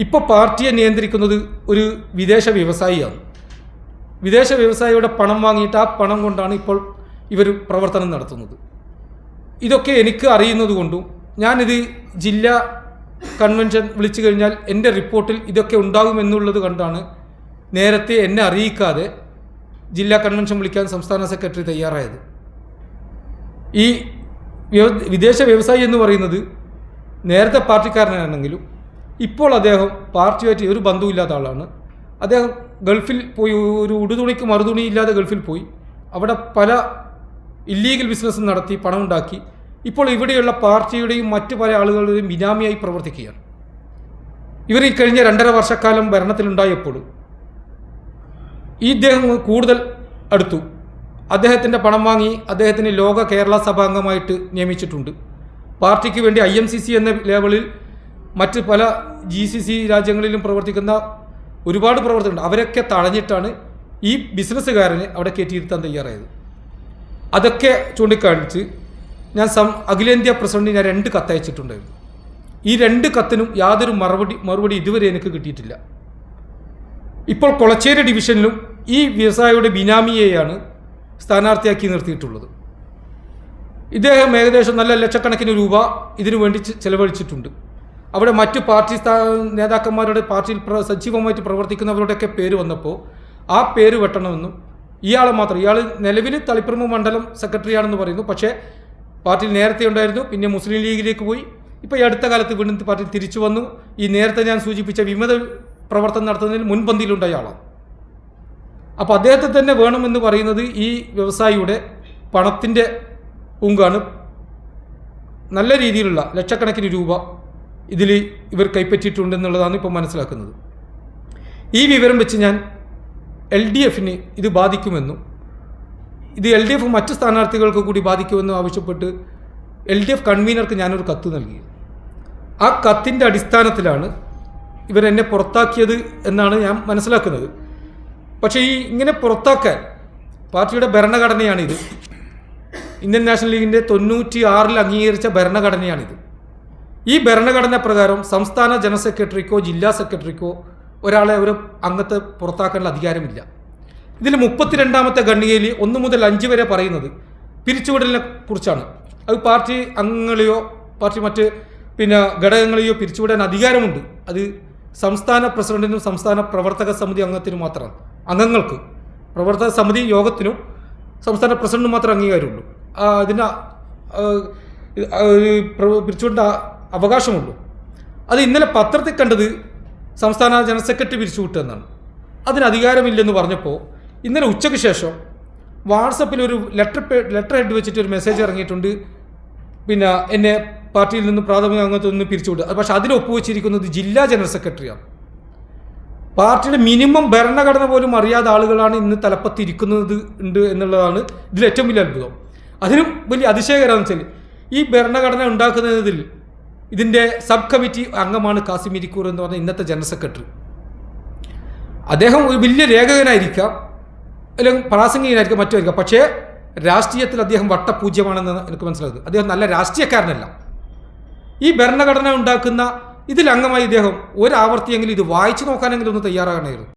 ഇപ്പോൾ പാർട്ടിയെ നിയന്ത്രിക്കുന്നത് ഒരു വിദേശ വ്യവസായിയാണ്. വിദേശ വ്യവസായിയുടെ പണം വാങ്ങിയിട്ട് ആ പണം കൊണ്ടാണ് ഇപ്പോൾ ഇവർ പ്രവർത്തനം നടത്തുന്നത്. ഇതൊക്കെ എനിക്ക് അറിയുന്നത് കൊണ്ടും ഞാനിത് ജില്ലാ കൺവെൻഷൻ വിളിച്ചു കഴിഞ്ഞാൽ എൻ്റെ റിപ്പോർട്ടിൽ ഇതൊക്കെ ഉണ്ടാകുമെന്നുള്ളത് കണ്ടാണ് നേരത്തെ എന്നെ അറിയിക്കാതെ ജില്ലാ കൺവെൻഷൻ വിളിക്കാൻ സംസ്ഥാന സെക്രട്ടറി തയ്യാറായത്. ഈ വിദേശ വ്യവസായി എന്ന് പറയുന്നത് നേരത്തെ പാർട്ടിക്കാരനാണെങ്കിലും ഇപ്പോൾ അദ്ദേഹം പാർട്ടിയായിട്ട് ഒരു ബന്ധവുമില്ലാത്ത ആളാണ്. അദ്ദേഹം ഗൾഫിൽ പോയി ഒരു ഉടുതുണിക്ക് മറുതുണി ഇല്ലാതെ ഗൾഫിൽ പോയി അവിടെ പല ഇല്ലീഗൽ ബിസിനസ്സും നടത്തി പണമുണ്ടാക്കി ഇപ്പോൾ ഇവിടെയുള്ള പാർട്ടിയുടെയും മറ്റു പല ആളുകളുടെയും ബിനാമിയായി പ്രവർത്തിക്കുകയാണ്. ഇവർ ഈ കഴിഞ്ഞ 2.5 വർഷക്കാലം ഭരണത്തിലുണ്ടായപ്പോൾ ഈ ഇദ്ദേഹം കൂടുതൽ അടുത്തു. അദ്ദേഹത്തിൻ്റെ പണം വാങ്ങി അദ്ദേഹത്തിന് ലോക കേരള സഭ അംഗമായിട്ട് നിയമിച്ചിട്ടുണ്ട്. പാർട്ടിക്ക് വേണ്ടി IMCC എന്ന ലേബിളിൽ മറ്റ് പല GCC രാജ്യങ്ങളിലും പ്രവർത്തിക്കുന്ന ഒരുപാട് പ്രവർത്തകരുണ്ട്. അവരൊക്കെ തടഞ്ഞിട്ടാണ് ഈ ബിസിനസ്സുകാരനെ അവിടെ കയറ്റിയിരുത്താൻ തയ്യാറായത്. അതൊക്കെ ചൂണ്ടിക്കാണിച്ച് ഞാൻ അഖിലേന്ത്യാ പ്രസിഡന്റിന് 2 കത്തയച്ചിട്ടുണ്ടായിരുന്നു. ഈ 2 കത്തിനും യാതൊരു മറുപടി ഇതുവരെ എനിക്ക് കിട്ടിയിട്ടില്ല. ഇപ്പോൾ കൊളച്ചേരി ഡിവിഷനിലും ഈ വ്യവസായിയുടെ ബിനാമിയെയാണ് സ്ഥാനാർത്ഥിയാക്കി നിർത്തിയിട്ടുള്ളത്. ഇദ്ദേഹം ഏകദേശം നല്ല ലക്ഷക്കണക്കിന് രൂപ ഇതിനു വേണ്ടി ചെലവഴിച്ചിട്ടുണ്ട്. അവിടെ മറ്റു പാർട്ടി നേതാക്കന്മാരുടെ പാർട്ടിയിൽ സജീവമായിട്ട് പ്രവർത്തിക്കുന്നവരുടെയൊക്കെ പേര് വന്നപ്പോൾ ആ പേര് വെട്ടണമെന്നും ഇയാൾ നിലവിൽ തളിപ്പറമ്പ് മണ്ഡലം സെക്രട്ടറിയാണെന്ന് പറയുന്നു. പക്ഷേ പാർട്ടിയിൽ നേരത്തെ ഉണ്ടായിരുന്നു, പിന്നെ മുസ്ലിം ലീഗിലേക്ക് പോയി, ഇപ്പോൾ ഈ അടുത്ത കാലത്ത് വീണ്ടും പാർട്ടിയിൽ തിരിച്ചു വന്നു. ഈ നേരത്തെ ഞാൻ സൂചിപ്പിച്ച വിമത പ്രവർത്തനം നടത്തുന്നതിൽ മുൻപന്തിയിലുണ്ടായ ആളാണ്. അപ്പോൾ അദ്ദേഹത്തെ തന്നെ വേണമെന്ന് പറയുന്നത് ഈ വ്യവസായിയുടെ പണത്തിൻ്റെ ഉങ്കാണ്. നല്ല രീതിയിലുള്ള ലക്ഷക്കണക്കിന് രൂപ ഇതിൽ ഇവർ കൈപ്പറ്റിയിട്ടുണ്ടെന്നുള്ളതാണ് ഇപ്പോൾ മനസ്സിലാക്കുന്നത്. ഈ വിവരം വെച്ച് ഞാൻ LDFന് ഇത് ബാധിക്കുമെന്നും ഇത് LDF മറ്റ് സ്ഥാനാർത്ഥികൾക്ക് കൂടി ബാധിക്കുമെന്നും ആവശ്യപ്പെട്ട് LDF കൺവീനർക്ക് ഞാനൊരു കത്ത് നൽകി. ആ കത്തിൻ്റെ അടിസ്ഥാനത്തിലാണ് ഇവരെന്നെ പുറത്താക്കിയത് എന്നാണ് ഞാൻ മനസ്സിലാക്കുന്നത്. പക്ഷേ ഇങ്ങനെ പുറത്താക്കാൻ പാർട്ടിയുടെ ഭരണഘടനയാണിത്. ഇന്ത്യൻ നാഷണൽ ലീഗിൻ്റെ 96 അംഗീകരിച്ച ഭരണഘടനയാണിത്. ഈ ഭരണഘടന പ്രകാരം സംസ്ഥാന ജനറൽ സെക്രട്ടറിക്കോ ജില്ലാ സെക്രട്ടറിക്കോ ഒരാളെ ഒരു അംഗത്തെ പുറത്താക്കാനുള്ള അധികാരമില്ല. ഇതിൽ 32ാമത്തെ ഖണ്ഡികയിൽ 1 മുതൽ 5 വരെ പറയുന്നത് പിരിച്ചുവിടലിനെ കുറിച്ചാണ്. അത് പാർട്ടി അംഗങ്ങളെയോ പാർട്ടി മറ്റ് ഘടകങ്ങളെയോ പിരിച്ചുവിടാൻ അധികാരമുണ്ട്. അത് സംസ്ഥാന പ്രസിഡന്റിനും സംസ്ഥാന പ്രവർത്തക സമിതി അംഗത്തിനും മാത്രമാണ്. അംഗങ്ങൾക്ക് പ്രവർത്തക സമിതി യോഗത്തിനും സംസ്ഥാന പ്രസിഡന്റിനും മാത്രമേ അംഗീകാരമുള്ളൂ. അതിന് പിരിച്ചുവിടേണ്ട അവകാശമുള്ളൂ. അത് ഇന്നലെ പത്രത്തിൽ കണ്ടത് സംസ്ഥാന ജനറൽ സെക്രട്ടറി പിരിച്ചുവിട്ടെന്നാണ്. അതിന് അധികാരമില്ലെന്ന് പറഞ്ഞപ്പോൾ ഇന്നലെ ഉച്ചയ്ക്ക് ശേഷം വാട്സപ്പിൽ ഒരു ലെറ്റർ ഹെഡ് വെച്ചിട്ട് ഒരു മെസ്സേജ് ഇറങ്ങിയിട്ടുണ്ട്. എന്നെ പാർട്ടിയിൽ നിന്ന് പ്രാഥമിക അംഗത്തിൽ നിന്ന് പിരിച്ചുവിടുക. പക്ഷെ അതിൽ ഒപ്പുവെച്ചിരിക്കുന്നത് ജില്ലാ ജനറൽ സെക്രട്ടറിയാണ്. പാർട്ടിയുടെ മിനിമം ഭരണഘടന പോലും അറിയാത്ത ആളുകളാണ് ഇന്ന് തലപ്പത്തിരിക്കുന്നത് എന്നുള്ളതാണ് ഇതിൽ ഏറ്റവും വലിയ അത്ഭുതം. അതിനും വലിയ അതിശയകരമെന്ന് വെച്ചാൽ ഈ ഭരണഘടന ഉണ്ടാക്കുന്നതിൽ ഇതിൻ്റെ സബ് കമ്മിറ്റി അംഗമാണ് കാസിം ഇരിക്കൂർ എന്ന് പറഞ്ഞ ഇന്നത്തെ ജനറൽ സെക്രട്ടറി. അദ്ദേഹം ഒരു വലിയ ലേഖകനായിരിക്കാം, അല്ലെങ്കിൽ പ്രാസംഗികനായിരിക്കാം, മറ്റുമായിരിക്കാം. പക്ഷേ രാഷ്ട്രീയത്തിൽ അദ്ദേഹം വട്ടപൂജ്യമാണെന്ന് എനിക്ക് മനസ്സിലാക്കുന്നത്. അദ്ദേഹം നല്ല രാഷ്ട്രീയക്കാരനല്ല. ഈ ഭരണഘടന ഉണ്ടാക്കുന്ന ഇതിൽ അംഗമായി ഇദ്ദേഹം ഒരാവർത്തിയെങ്കിലും ഇത് വായിച്ചു നോക്കാനെങ്കിലും ഒന്ന് തയ്യാറാകണമായിരുന്നു.